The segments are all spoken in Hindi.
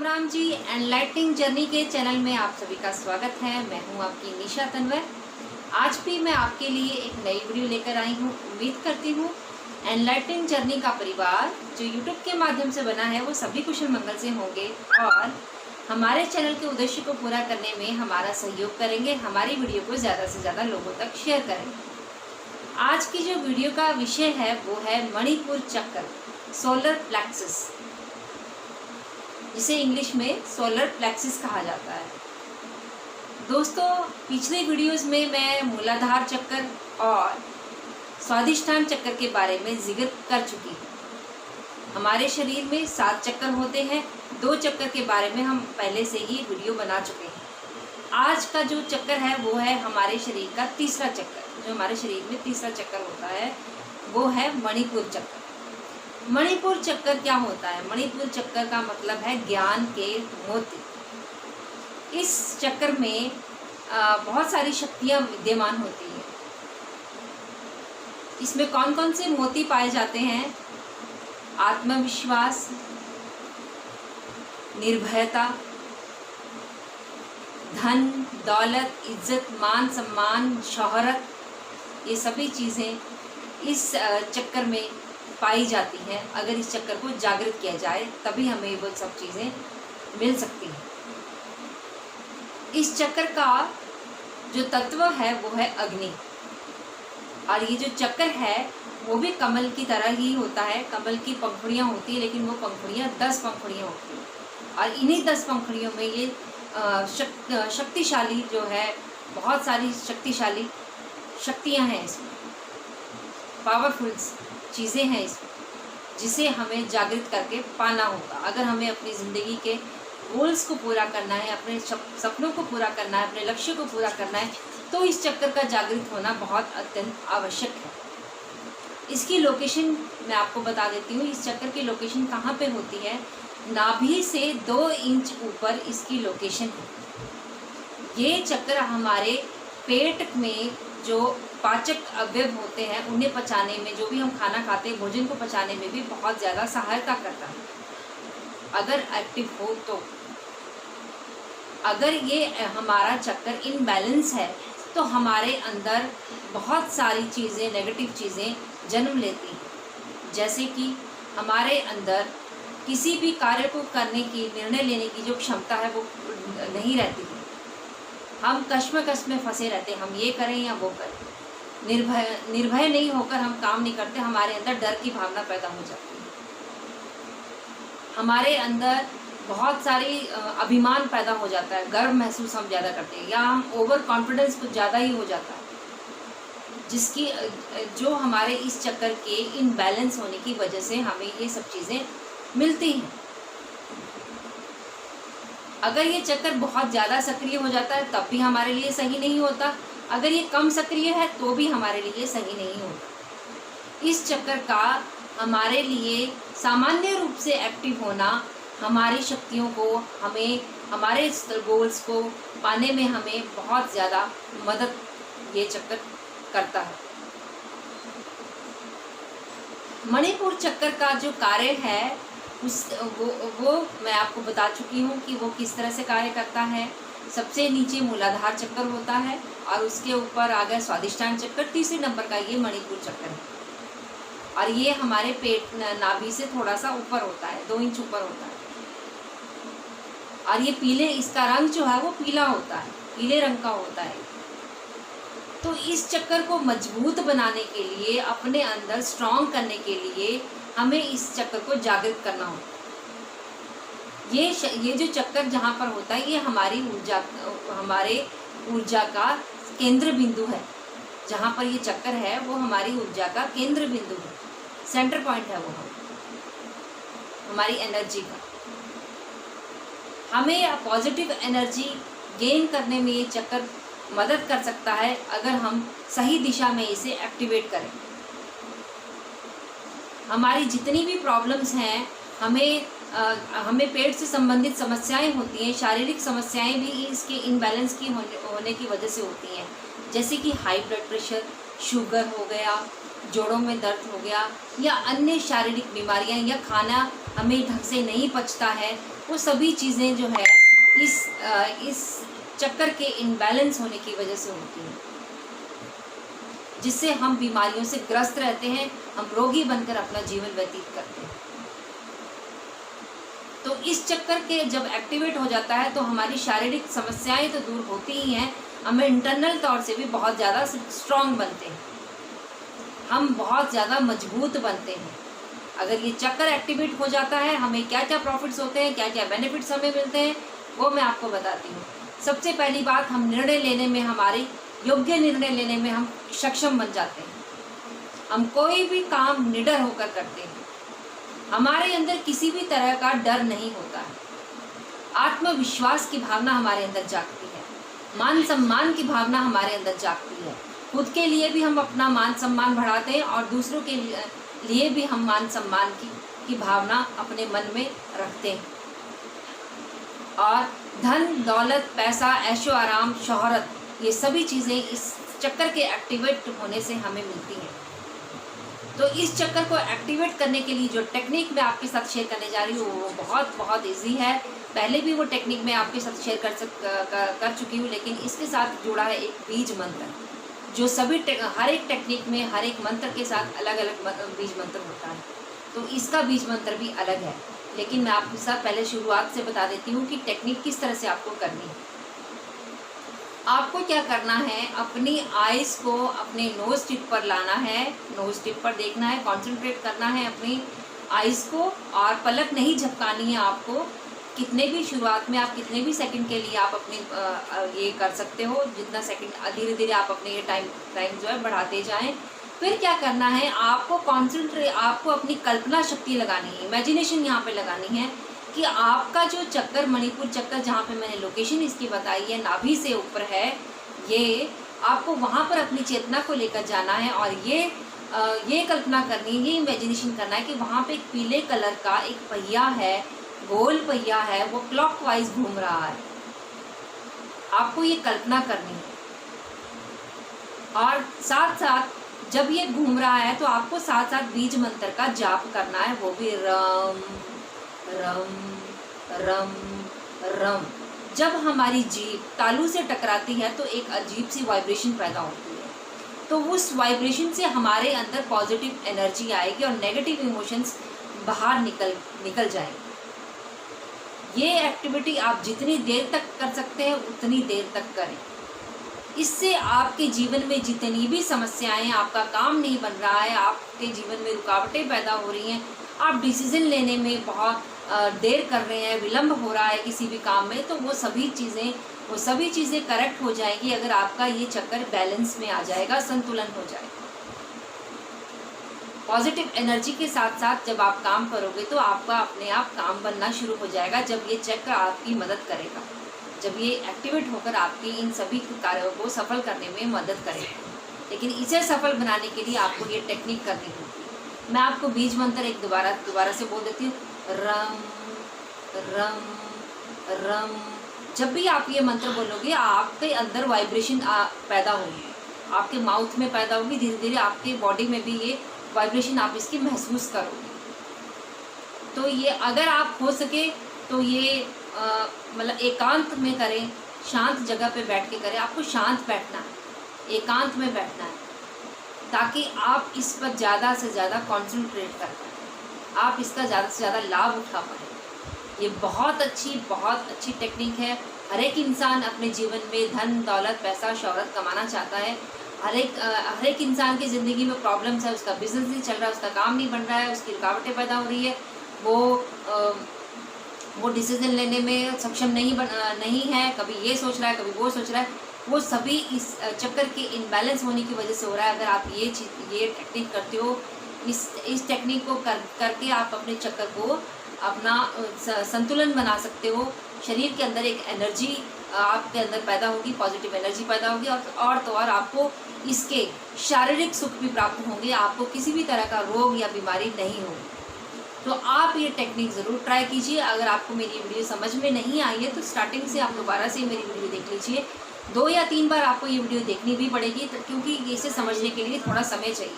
राम जी। एनलाइटनिंग जर्नी के चैनल में आप सभी का स्वागत है। मैं हूं आपकी निशा तन्वर। आज भी मैं आपके लिए एक नई वीडियो लेकर आई हूं। उम्मीद करती हूं एनलाइटनिंग जर्नी का परिवार जो यूट्यूब के माध्यम से बना है वो सभी कुशल मंगल से होंगे और हमारे चैनल के उद्देश्य को पूरा करने में हमारा सहयोग करेंगे। हमारी वीडियो को ज़्यादा से ज़्यादा लोगों तक शेयर करेंगे। आज की जो वीडियो का विषय है वो है मणिपुर चक्र, सोलर प्लेक्सिस, जिसे इंग्लिश में सोलर प्लेक्सिस कहा जाता है। दोस्तों, पिछले वीडियोस में मैं मूलाधार चक्र और स्वादिष्ठान चक्र के बारे में जिक्र कर चुकी हूँ। हमारे शरीर में 7 चक्र होते हैं। 2 चक्र के बारे में हम पहले से ही वीडियो बना चुके हैं। आज का जो चक्र है वो है हमारे शरीर का तीसरा चक्र। जो हमारे शरीर में तीसरा चक्र होता है वो है मणिपुर चक्र। मणिपुर चक्र क्या होता है? मणिपुर चक्र का मतलब है ज्ञान के मोती। इस चक्र में बहुत सारी शक्तियाँ विद्यमान होती हैं। इसमें कौन कौन से मोती पाए जाते हैं? आत्मविश्वास, निर्भयता, धन, दौलत, इज्जत, मान सम्मान, शोहरत, ये सभी चीज़ें इस चक्कर में पाई जाती हैं। अगर इस चक्कर को जागृत किया जाए तभी हमें वो सब चीज़ें मिल सकती हैं। इस चक्र का जो तत्व है वो है अग्नि। और ये जो चक्र है वो भी कमल की तरह ही होता है। कमल की पंखुड़ियाँ होती है, लेकिन वो पंखुड़ियाँ 10 पंखुड़ियाँ होती हैं। और इन्हीं 10 पंखुड़ियों में ये शक्तिशाली जो है, बहुत सारी शक्तिशाली शक्तियाँ हैं इसमें, पावरफुल चीज़ें हैं इसमें, जिसे हमें जागृत करके पाना होगा। अगर हमें अपनी ज़िंदगी के गोल्स को पूरा करना है, अपने सपनों को पूरा करना है, अपने लक्ष्य को पूरा करना है, तो इस चक्कर का जागृत होना बहुत अत्यंत आवश्यक है। इसकी लोकेशन मैं आपको बता देती हूँ। इस चक्कर की लोकेशन कहाँ पे होती है? नाभि से 2 इंच ऊपर इसकी लोकेशन है। ये चक्र हमारे पेट में जो पाचक अवयव होते हैं उन्हें पचाने में, जो भी हम खाना खाते हैं भोजन को पचाने में भी बहुत ज़्यादा सहायता करता है अगर एक्टिव हो तो। अगर ये हमारा चक्र इनबैलेंस है तो हमारे अंदर बहुत सारी चीज़ें, नेगेटिव चीज़ें जन्म लेती हैं। जैसे कि हमारे अंदर किसी भी कार्य को करने की, निर्णय लेने की जो क्षमता है वो नहीं रहती है। हम कश्मकश में फंसे रहते हैं, हम ये करें या वो करें। निर्भय नहीं होकर हम काम नहीं करते। हमारे अंदर डर की भावना पैदा हो जाती है। हमारे अंदर बहुत सारी अभिमान पैदा हो जाता है, गर्व महसूस हम ज़्यादा करते हैं, या हम ओवर कॉन्फिडेंस कुछ ज़्यादा ही हो जाता है, जिसकी जो हमारे इस चक्कर के इनबैलेंस होने की वजह से हमें ये सब चीज़ें मिलती हैं। अगर ये चक्कर बहुत ज़्यादा सक्रिय हो जाता है तब भी हमारे लिए सही नहीं होता। अगर ये कम सक्रिय है तो भी हमारे लिए सही नहीं होता। इस चक्कर का हमारे लिए सामान्य रूप से एक्टिव होना हमारी शक्तियों को, हमें हमारे गोल्स को पाने में हमें बहुत ज़्यादा मदद ये चक्कर करता है। मणिपुर चक्कर का जो कार्य है वो मैं आपको बता चुकी हूँ कि वो किस तरह से कार्य करता है। सबसे नीचे मूलाधार चक्र होता है और उसके ऊपर आ गया स्वादिष्ठान चक्र। तीसरे नंबर का ये मणिपुर चक्र है और ये हमारे पेट नाभि से थोड़ा सा ऊपर होता है, 2 इंच ऊपर होता है। और ये पीले, इसका रंग जो है वो पीला होता है, पीले रंग का होता है। तो इस चक्कर को मजबूत बनाने के लिए, अपने अंदर स्ट्रॉन्ग करने के लिए हमें इस चक्कर को जागृत करना होता है। ये जो चक्कर जहाँ पर होता है ये हमारे ऊर्जा का केंद्र बिंदु है। जहाँ पर ये चक्कर है वो हमारी ऊर्जा का केंद्र बिंदु है, सेंटर पॉइंट है वो हमारी एनर्जी का। हमें पॉजिटिव एनर्जी गेन करने में ये चक्कर मदद कर सकता है अगर हम सही दिशा में इसे एक्टिवेट करें। हमारी जितनी भी प्रॉब्लम्स हैं, हमें पेट से संबंधित समस्याएं होती हैं, शारीरिक समस्याएं भी इसके इनबैलेंस की होने की वजह से होती हैं। जैसे कि हाई ब्लड प्रेशर, शुगर हो गया, जोड़ों में दर्द हो गया, या अन्य शारीरिक बीमारियां, या खाना हमें ढंग से नहीं पचता है, वो सभी चीज़ें जो है इस चक्कर के इनबैलेंस होने की वजह से होती हैं, जिससे हम बीमारियों से ग्रस्त रहते हैं, हम रोगी बनकर अपना जीवन व्यतीत करते हैं। तो इस चक्कर के जब एक्टिवेट हो जाता है तो हमारी शारीरिक समस्याएं तो दूर होती ही हैं, हमें इंटरनल तौर से भी बहुत ज़्यादा स्ट्रॉन्ग बनते हैं, हम बहुत ज़्यादा मजबूत बनते हैं। अगर ये चक्कर एक्टिवेट हो जाता है, हमें क्या क्या प्रॉफिट्स होते हैं, क्या क्या बेनिफिट्स हमें मिलते हैं, वो मैं आपको बताती हूँ। सबसे पहली बात, हम निर्णय लेने में, हमारे योग्य निर्णय लेने में हम सक्षम बन जाते हैं। हम कोई भी काम निडर होकर करते हैं, हमारे अंदर किसी भी तरह का डर नहीं होता है। आत्मविश्वास की भावना हमारे अंदर जागती है, मान सम्मान की भावना हमारे अंदर जागती है। खुद के लिए भी हम अपना मान सम्मान बढ़ाते हैं और दूसरों के लिए भी हम मान सम्मान की भावना अपने मन में रखते हैं। और धन, दौलत, पैसा, ऐशो आराम, शोहरत, ये सभी चीज़ें इस चक्कर के एक्टिवेट होने से हमें मिलती हैं। तो इस चक्कर को एक्टिवेट करने के लिए जो टेक्निक मैं आपके साथ शेयर करने जा रही हूँ वो बहुत बहुत ईजी है। पहले भी वो टेक्निक मैं आपके साथ शेयर कर चुकी हूँ, लेकिन इसके साथ जुड़ा है एक बीज मंत्र, जो सभी हर एक टेक्निक में हर एक मंत्र के साथ अलग अलग बीज मंत्र होता है। तो इसका बीज मंत्र भी अलग है, लेकिन मैं आपके साथ पहले शुरुआत से बता देती हूँ कि टेक्निक किस तरह से आपको करनी है। आपको क्या करना है, अपनी आइज़ को अपने नोज टिप पर लाना है, नोज टिप पर देखना है, कंसंट्रेट करना है अपनी आइज़ को, और पलक नहीं झपकानी है आपको। कितने भी शुरुआत में आप कितने भी सेकंड के लिए आप अपने ये कर सकते हो, जितना सेकंड, धीरे धीरे आप अपने ये टाइम जो है बढ़ाते जाएं। फिर क्या करना है, आपको अपनी कल्पना शक्ति लगानी है, इमेजिनेशन यहाँ पे लगानी है कि आपका जो चक्कर, मणिपुर चक्कर, जहाँ पे मैंने लोकेशन इसकी बताई है, नाभि से ऊपर है, ये आपको वहाँ पर अपनी चेतना को लेकर जाना है और ये कल्पना करनी है, ये इमेजिनेशन करना है कि वहाँ पे एक पीले कलर का एक पहिया है, गोल पहिया है, वो क्लॉकवाइज घूम रहा है। आपको ये कल्पना करनी है और साथ साथ जब ये घूम रहा है तो आपको साथ साथ बीज मंत्र का जाप करना है, वो भी रम रम रम रम। जब हमारी जीभ तालू से टकराती है तो एक अजीब सी वाइब्रेशन पैदा होती है, तो उस वाइब्रेशन से हमारे अंदर पॉजिटिव एनर्जी आएगी और नेगेटिव इमोशंस बाहर निकल जाएंगे। ये एक्टिविटी आप जितनी देर तक कर सकते हैं उतनी देर तक करें। इससे आपके जीवन में जितनी भी समस्याएं, आपका काम नहीं बन रहा है, आपके जीवन में रुकावटें पैदा हो रही हैं, आप डिसीजन लेने में बहुत देर कर रहे हैं, विलंब हो रहा है किसी भी काम में, तो वो सभी चीज़ें करेक्ट हो जाएगी अगर आपका ये चक्कर बैलेंस में आ जाएगा, संतुलन हो जाएगा। पॉजिटिव एनर्जी के साथ साथ जब आप काम करोगे तो आपका अपने आप काम बनना शुरू हो जाएगा, जब ये चक्र आपकी मदद करेगा, जब ये एक्टिवेट होकर आपके इन सभी कार्यों को सफल करने में मदद करेगा। लेकिन इसे सफल बनाने के लिए आपको ये टेक्निक करनी होगी। मैं आपको बीज मंत्र एक दोबारा से बोल देती हूँ, रम रम रम। जब भी आप ये मंत्र बोलोगे आपके अंदर वाइब्रेशन पैदा होगी, आपके माउथ में पैदा होगी, धीरे धीरे आपके बॉडी में भी ये वाइब्रेशन आप इसकी महसूस करोगे। तो ये अगर आप हो सके तो ये मतलब एकांत में करें, शांत जगह पे बैठ के करें। आपको शांत बैठना है, एकांत में बैठना है, ताकि आप इस पर ज़्यादा से ज़्यादा कॉन्सेंट्रेट कर पाएँ, आप इसका ज़्यादा से ज़्यादा लाभ उठा पाएँ। ये बहुत अच्छी टेक्निक है। हर एक इंसान अपने जीवन में धन, दौलत, पैसा, शोहरत कमाना चाहता है। हर एक इंसान की ज़िंदगी में प्रॉब्लम्स है, उसका बिजनेस नहीं चल रहा है, उसका काम नहीं बन रहा है, उसकी रुकावटें पैदा हो रही है, वो डिसीजन लेने में सक्षम नहीं है, कभी ये सोच रहा है, कभी वो सोच रहा है। वो सभी इस चक्कर के इनबैलेंस होने की वजह से हो रहा है। अगर आप ये टेक्निक करते हो, इस टेक्निक को करके आप अपने चक्कर को अपना संतुलन बना सकते हो। शरीर के अंदर एक एनर्जी आपके अंदर पैदा होगी, पॉजिटिव एनर्जी पैदा होगी, और तो और आपको इसके शारीरिक सुख भी प्राप्त होंगे, आपको किसी भी तरह का रोग या बीमारी नहीं होगी। तो आप ये टेक्निक ज़रूर ट्राई कीजिए। अगर आपको मेरी वीडियो समझ में नहीं आई है तो स्टार्टिंग से आप दोबारा से मेरी वीडियो देख लीजिए। 2 या 3 बार आपको ये वीडियो देखनी भी पड़ेगी, क्योंकि इसे समझने के लिए थोड़ा समय चाहिए।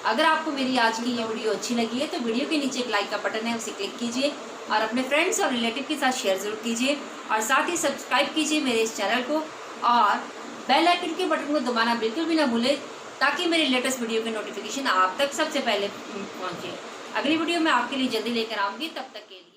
अगर आपको मेरी आज की ये वीडियो अच्छी लगी है तो वीडियो के नीचे एक लाइक का बटन है, उसे क्लिक कीजिए और अपने फ्रेंड्स और रिलेटिव के साथ शेयर ज़रूर कीजिए और साथ ही सब्सक्राइब कीजिए मेरे इस चैनल को और बेल आइकन के बटन को दबाना बिल्कुल भी ना भूलें ताकि मेरे लेटेस्ट वीडियो के नोटिफिकेशन आप तक सबसे पहले पहुंचे। अगली वीडियो मैं आपके लिए जल्दी लेकर आऊँगी, तब तक के लिए।